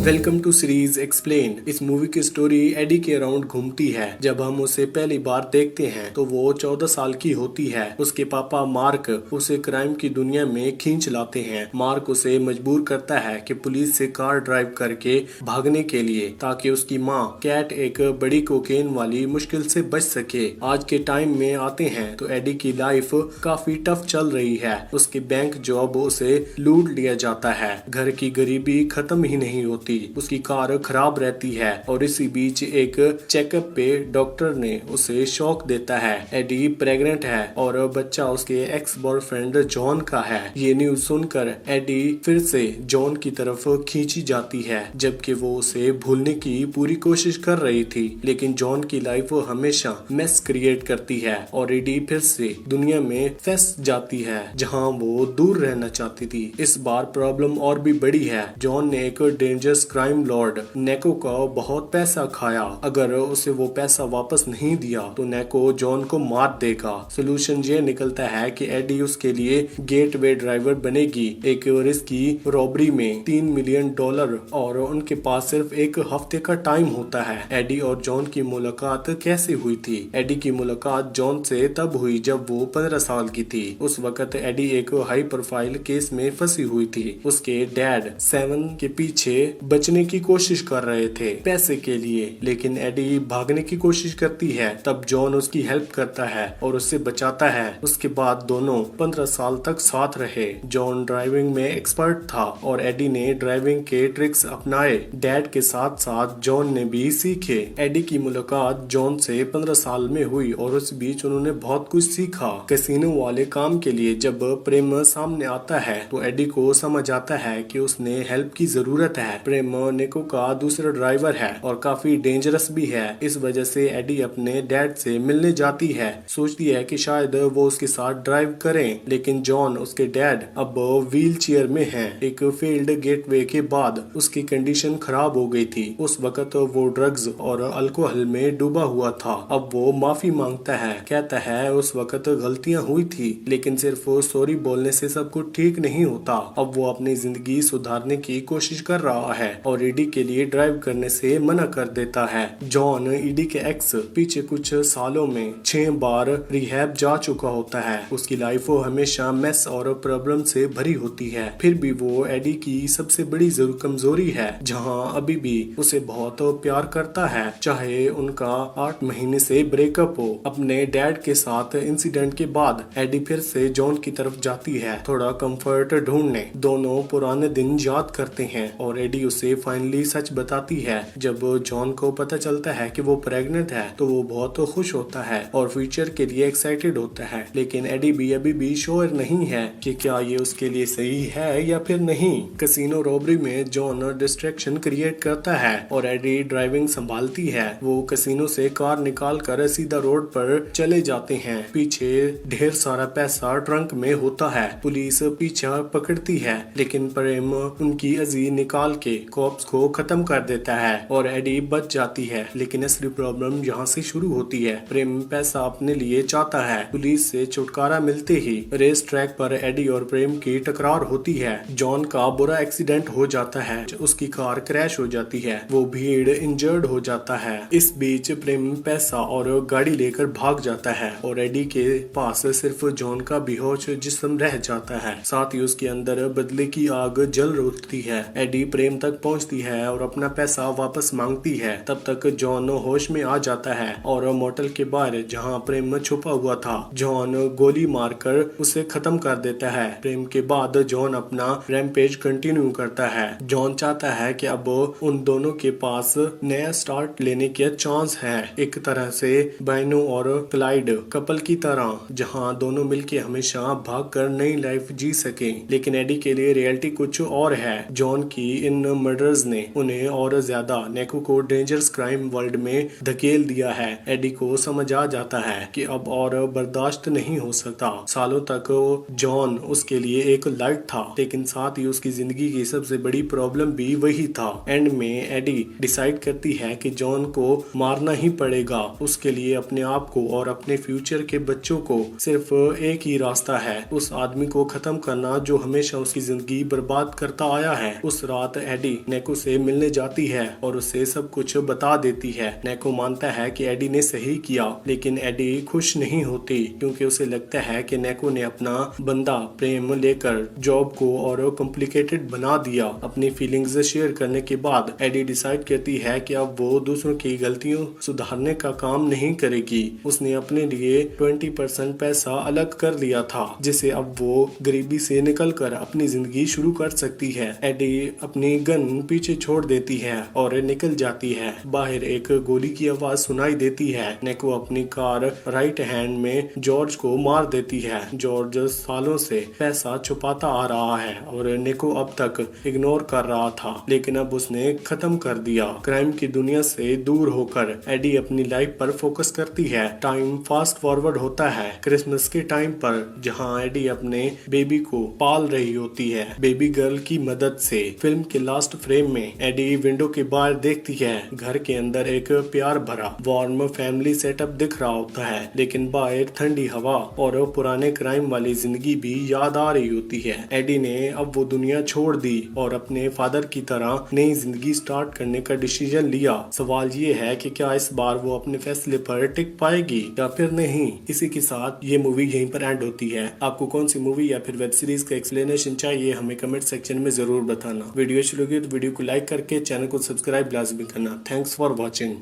Welcome to series explain. इस movie की story Eddie के अराउंड घूमती है। जब हम उसे पहली बार देखते हैं तो वो 14 साल की होती है। उसके पापा मार्क उसे क्राइम की दुनिया में खींच लाते हैं। मार्क उसे मजबूर करता है कि पुलिस से कार ड्राइव करके भागने के लिए, ताकि उसकी माँ कैट एक बड़ी कोकेन वाली मुश्किल से बच सके। आज के टाइम में आते हैं तो एडी की लाइफ काफी टफ चल रही है। उसकी बैंक जॉब उसे लूट लिया जाता है। घर की गरीबी खत्म ही नहीं होती। उसकी कार खराब रहती है और इसी बीच एक चेकअप पे डॉक्टर ने उसे शॉक देता है। एडी प्रेग्नेंट है और बच्चा उसके एक्स बॉयफ्रेंड जॉन का है। ये न्यूज सुनकर एडी फिर से जॉन की तरफ खींची जाती है, जबकि वो उसे भूलने की पूरी कोशिश कर रही थी। लेकिन जॉन की लाइफ हमेशा मेस क्रिएट करती है और एडी फिर से दुनिया में फंस जाती है जहां वो दूर रहना चाहती थी। इस बार प्रॉब्लम और भी बड़ी है। जॉन ने एक डेंजरस क्राइम लॉर्ड नेको का बहुत पैसा खाया। अगर उसे वो पैसा वापस नहीं दिया तो नेको जॉन को मार देगा। सोल्यूशन ये निकलता है कि एडी उसके लिए गेटवे ड्राइवर बनेगी एक रिस्की रॉबरी में $3 मिलियन, और उनके पास सिर्फ एक हफ्ते का टाइम होता है। एडी और जॉन की मुलाकात कैसे हुई थी? एडी की मुलाकात जॉन से तब हुई जब वो 15 साल की थी। उस वक्त एडी एक हाई प्रोफाइल केस में फंसी हुई थी। उसके डैड 7 के पीछे बचने की कोशिश कर रहे थे पैसे के लिए, लेकिन एडी भागने की कोशिश करती है। तब जॉन उसकी हेल्प करता है और उससे बचाता है। उसके बाद दोनों 15 साल तक साथ रहे। जॉन ड्राइविंग में एक्सपर्ट था और एडी ने ड्राइविंग के ट्रिक्स अपनाए। डैड के साथ साथ जॉन ने भी सीखे। एडी की मुलाकात जॉन से 15 साल में हुई और उस बीच उन्होंने बहुत कुछ सीखा। कैसीनो वाले काम के लिए जब प्रेम सामने आता है तो एडी को समझ आता है कि उसने हेल्प की जरूरत है। प्रेम नेको का दूसरा ड्राइवर है और काफी डेंजरस भी है। इस वजह से एडी अपने डैड से मिलने जाती है। सोचती है कि शायद वो उसके साथ ड्राइव करें, लेकिन जॉन उसके डैड अब व्हील चेयर में है। एक फेल्ड गेटवे के बाद उसकी कंडीशन खराब हो गई थी। उस वक्त वो ड्रग्स और अल्कोहल में डूबा हुआ था। अब वो माफी मांगता है, कहता है उस वक्त गलतियां हुई थी, लेकिन सिर्फ सॉरी बोलने से सब कुछ ठीक नहीं होता। अब वो अपनी जिंदगी सुधारने की कोशिश कर रहा है और ईडी के लिए ड्राइव करने से मना कर देता है। जॉन ईडी के एक्स पीछे कुछ सालों में 6 बार रिहैब जा चुका होता है। उसकी लाइफ हमेशा मेस और प्रॉब्लम से भरी होती है। फिर भी वो एडी की सबसे बड़ी कमजोरी है, जहां अभी भी उसे बहुत प्यार करता है, चाहे उनका 8 महीने से ब्रेकअप हो। अपने डैड के साथ इंसिडेंट के बाद एडी फिर से जॉन की तरफ जाती है, थोड़ा कंफर्ट ढूंढने। दोनों पुराने दिन याद करते हैं और एडी उसे फाइनली सच बताती है। जब जॉन को पता चलता है कि वो प्रेग्नेंट है तो वो बहुत खुश होता है और फ्यूचर के लिए एक्साइटेड होता है। लेकिन एडी भी अभी भी श्योर नहीं है कि क्या ये उसके लिए सही है या फिर नहीं। कैसीनो रॉबरी में जॉन डिस्ट्रैक्शन क्रिएट करता है और एडी ड्राइविंग संभालती है। वो कैसीनो से कार निकाल कर सीधा रोड पर चले जाते हैं। पीछे ढेर सारा पैसा ट्रंक में होता है। पुलिस पीछा पकड़ती है, लेकिन प्रेम उनकी अर्जी निकाल के कॉप्स को खत्म कर देता है और एडी बच जाती है। लेकिन असली प्रॉब्लम यहाँ से शुरू होती है। प्रेम पैसा अपने लिए चाहता है। पुलिस से छुटकारा मिलते ही रेस ट्रैक पर एडी और प्रेम की टकरार होती है। जॉन का बुरा एक्सीडेंट हो जाता है, उसकी कार क्रैश हो जाती है, वो भीड़ इंजर्ड हो जाता है। इस बीच प्रेम पैसा और गाड़ी लेकर भाग जाता है और एडी के पास सिर्फ जॉन का बेहोश जिस्म रह जाता है। साथ ही उसके अंदर बदले की आग जल उठती है। एडी प्रेम तक पहुंचती है और अपना पैसा वापस मांगती है। तब तक जॉन होश में आ जाता है और मोटल के बाहर जहां प्रेम छुपा हुआ था, जॉन गोली मारकर उसे खत्म कर देता है। प्रेम के बाद जॉन अपना रैम्पेज कंटिन्यू करता है। जॉन चाहता है कि अब उन दोनों के पास नया स्टार्ट लेने के चांस है, एक तरह से बैनो और क्लाइड कपल की तरह, जहां दोनों मिलके हमेशा भागकर नई लाइफ जी सके। लेकिन एडी के लिए रियलिटी कुछ और है। जॉन की इन मर्डर्स ने उन्हें और ज्यादा नेको को डेंजरस क्राइम वर्ल्ड में धकेल दिया है। एडी को समझ आ जाता है कि अब और बर्दाश्त नहीं हो सकता। सालों तक जॉन उसके लिए एक लाइट था, लेकिन साथ ही उसकी जिंदगी की सबसे बड़ी प्रॉब्लम भी वही था। एंड में एडी डिसाइड करती है कि जॉन को मारना ही पड़ेगा। उसके लिए अपने आप को और अपने फ्यूचर के बच्चों को सिर्फ एक ही रास्ता है, उस आदमी को खत्म करना जो हमेशा उसकी जिंदगी बर्बाद करता आया है। उस रात एडी नेको से मिलने जाती है और उसे सब कुछ बता देती है। नेको मानता है कि एडी ने सही किया, लेकिन एडी खुश नहीं होती क्योंकि उसे लगता है कि नेको ने अपना बंदा प्रेम लेकर जॉब को और कॉम्प्लिकेटेड बना दिया। अपनी फीलिंग्स शेयर करने के बाद एडी डिसाइड करती है कि अब वो दूसरों की गलतियों सुधारने का काम नहीं करेगी। उसने अपने लिए 20% पैसा अलग कर लिया था, जिसे अब वो गरीबी से निकलकर अपनी जिंदगी शुरू कर सकती है। एडी अपनी गन पीछे छोड़ देती है और निकल जाती है। बाहर एक गोली की आवाज सुनाई देती है। नेको अपनी कार राइट हैंड में जॉर्ज को मार देती है। जॉर्ज सालों से पैसा छुपाता आ रहा है और नेको अब तक इग्नोर कर रहा था, लेकिन अब उसने खत्म कर दिया। क्राइम की दुनिया से दूर होकर एडी अपनी लाइफ पर फोकस करती है। टाइम फास्ट फॉरवर्ड होता है क्रिसमस के टाइम पर, जहां एडी अपने बेबी को पाल रही होती है बेबी गर्ल की मदद से। फिल्म के लास्ट फ्रेम में एडी विंडो के बाहर देखती है। घर के अंदर एक प्यार भरा वार्म फैमिली सेटअप दिख रहा होता है, लेकिन बाहर ठंडी हवा और पुराने क्राइम वाली जिंदगी भी याद आ रही होती है। एडी ने अब वो दुनिया छोड़ दी और अपने फादर की तरह नई जिंदगी स्टार्ट करने का डिसीजन लिया। सवाल ये है कि क्या इस बार वो अपने फैसले पर टिक पाएगी या फिर नहीं। इसी के साथ ये मूवी यहीं पर एंड होती है। आपको कौन सी मूवी या फिर वेब सीरीज का एक्सप्लेनेशन चाहिए हमें कमेंट सेक्शन में जरूर बताना। वीडियो अच्छी लगी तो वीडियो को लाइक करके चैनल को सब्सक्राइब लाजमी करना। Thanks for watching.